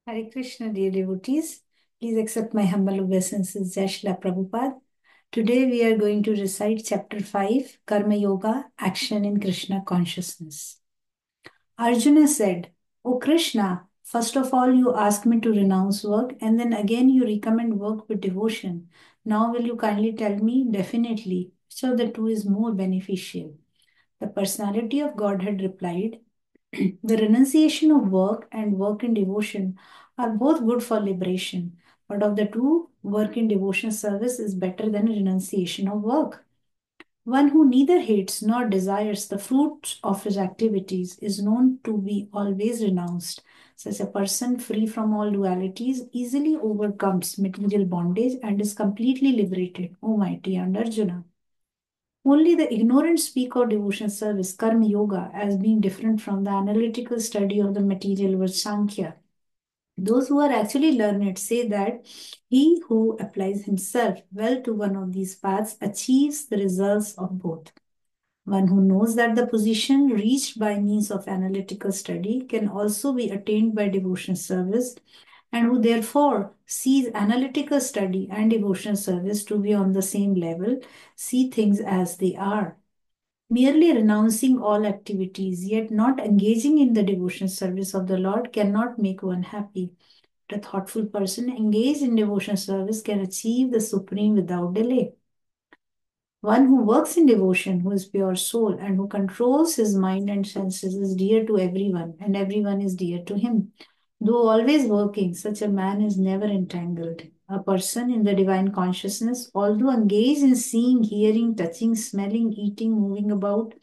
Hare Krishna, dear devotees. Please accept my humble obeisances, Jai Shri Prabhupada. Today we are going to recite chapter 5, Karma Yoga, Action in Krishna Consciousness. Arjuna said, O Krishna, first of all you ask me to renounce work and then again you recommend work with devotion. Now will you kindly tell me definitely which of the two is more beneficial? The personality of Godhead replied, the renunciation of work and work in devotion are both good for liberation, but of the two, work in devotion service is better than renunciation of work. One who neither hates nor desires the fruits of his activities is known to be always renounced. Such a person, free from all dualities, easily overcomes material bondage and is completely liberated, O mighty and Arjuna. Only the ignorant speak of devotion service, karma yoga, as being different from the analytical study of the material world Sankhya. Those who are actually learned say that he who applies himself well to one of these paths achieves the results of both. One who knows that the position reached by means of analytical study can also be attained by devotion service, and who therefore sees analytical study and devotion service to be on the same level, see things as they are. Merely renouncing all activities, yet not engaging in the devotion service of the Lord, cannot make one happy. A thoughtful person engaged in devotion service can achieve the supreme without delay. One who works in devotion, who is pure soul, and who controls his mind and senses is dear to everyone, and everyone is dear to him. Though always working, such a man is never entangled. A person in the divine consciousness, although engaged in seeing, hearing, touching, smelling, eating, moving about,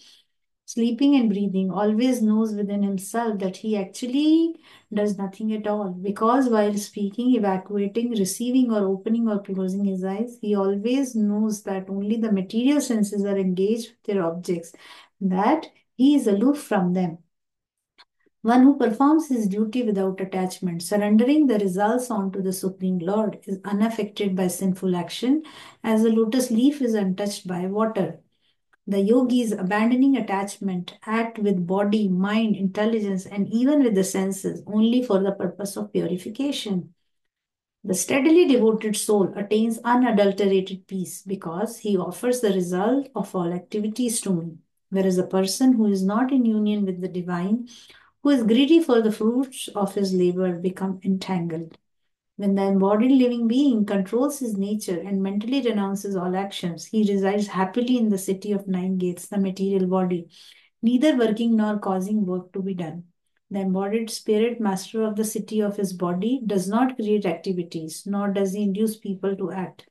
sleeping and breathing, always knows within himself that he actually does nothing at all. Because while speaking, evacuating, receiving, or opening or closing his eyes, he always knows that only the material senses are engaged with their objects, that he is aloof from them. One who performs his duty without attachment, surrendering the results onto the Supreme Lord, is unaffected by sinful action, as a lotus leaf is untouched by water. The yogis, abandoning attachment, act with body, mind, intelligence, and even with the senses only for the purpose of purification. The steadily devoted soul attains unadulterated peace because he offers the result of all activities to me. Whereas a person who is not in union with the divine, who is greedy for the fruits of his labor, become entangled. When the embodied living being controls his nature and mentally renounces all actions, he resides happily in the city of nine gates, the material body, neither working nor causing work to be done. The embodied spirit, master of the city of his body, does not create activities, nor does he induce people to act,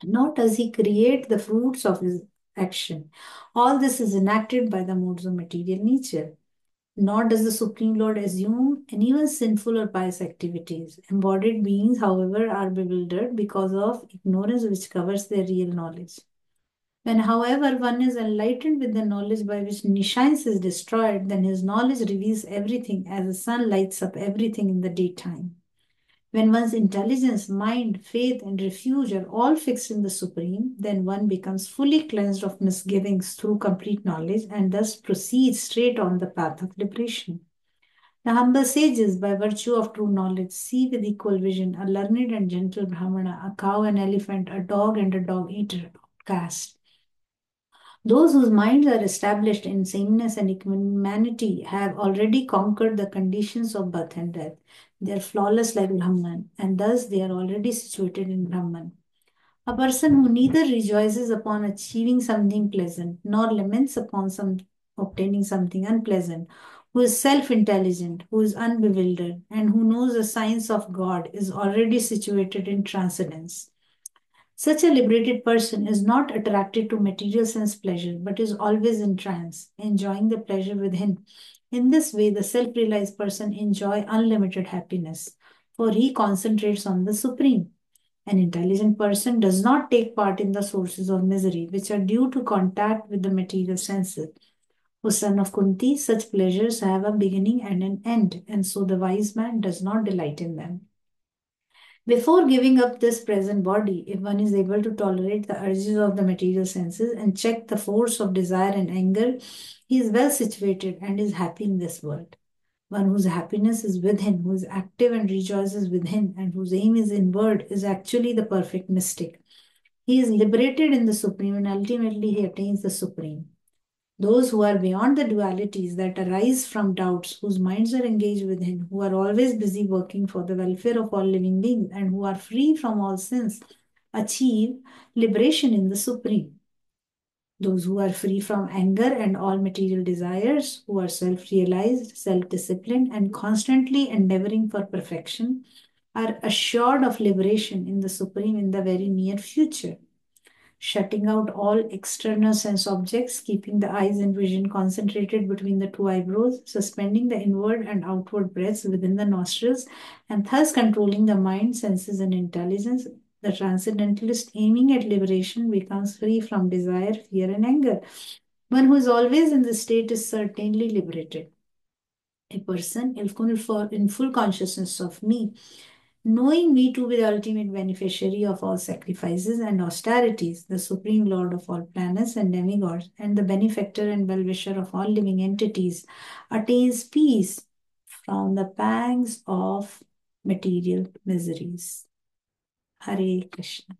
nor does he create the fruits of his action. All this is enacted by the modes of material nature. Nor does the Supreme Lord assume anyone sinful or pious activities. Embodied beings, however, are bewildered because of ignorance which covers their real knowledge. When, however, one is enlightened with the knowledge by which nescience is destroyed, then his knowledge reveals everything as the sun lights up everything in the daytime. When one's intelligence, mind, faith, and refuge are all fixed in the Supreme, then one becomes fully cleansed of misgivings through complete knowledge and thus proceeds straight on the path of liberation. The humble sages, by virtue of true knowledge, see with equal vision a learned and gentle Brahmana, a cow and elephant, a dog and a dog eater, outcast. Those whose minds are established in sameness and equanimity have already conquered the conditions of birth and death. They are flawless like Brahman, and thus they are already situated in Brahman. A person who neither rejoices upon achieving something pleasant nor laments upon obtaining something unpleasant, who is self intelligent, who is unbewildered, and who knows the science of God, is already situated in transcendence. Such a liberated person is not attracted to material sense pleasure, but is always in trance, enjoying the pleasure within. In this way, the self realized person enjoys unlimited happiness, for he concentrates on the Supreme. An intelligent person does not take part in the sources of misery, which are due to contact with the material senses. O son of Kunti, such pleasures have a beginning and an end, and so the wise man does not delight in them. Before giving up this present body, if one is able to tolerate the urges of the material senses and check the force of desire and anger, he is well situated and is happy in this world. One whose happiness is within, who is active and rejoices within, and whose aim is inward, is actually the perfect mystic. He is liberated in the Supreme, and ultimately he attains the Supreme. Those who are beyond the dualities that arise from doubts, whose minds are engaged within, who are always busy working for the welfare of all living beings, and who are free from all sins, achieve liberation in the Supreme. Those who are free from anger and all material desires, who are self realized, self disciplined, and constantly endeavoring for perfection, are assured of liberation in the Supreme in the very near future. Shutting out all external sense objects, keeping the eyes and vision concentrated between the two eyebrows, suspending the inward and outward breaths within the nostrils, and thus controlling the mind, senses, and intelligence, the transcendentalist aiming at liberation becomes free from desire, fear, and anger. One who is always in this state is certainly liberated. A person in full consciousness of me, knowing me to be the ultimate beneficiary of all sacrifices and austerities, the supreme lord of all planets and demigods, and the benefactor and well-wisher of all living entities, attains peace from the pangs of material miseries. Hare Krishna.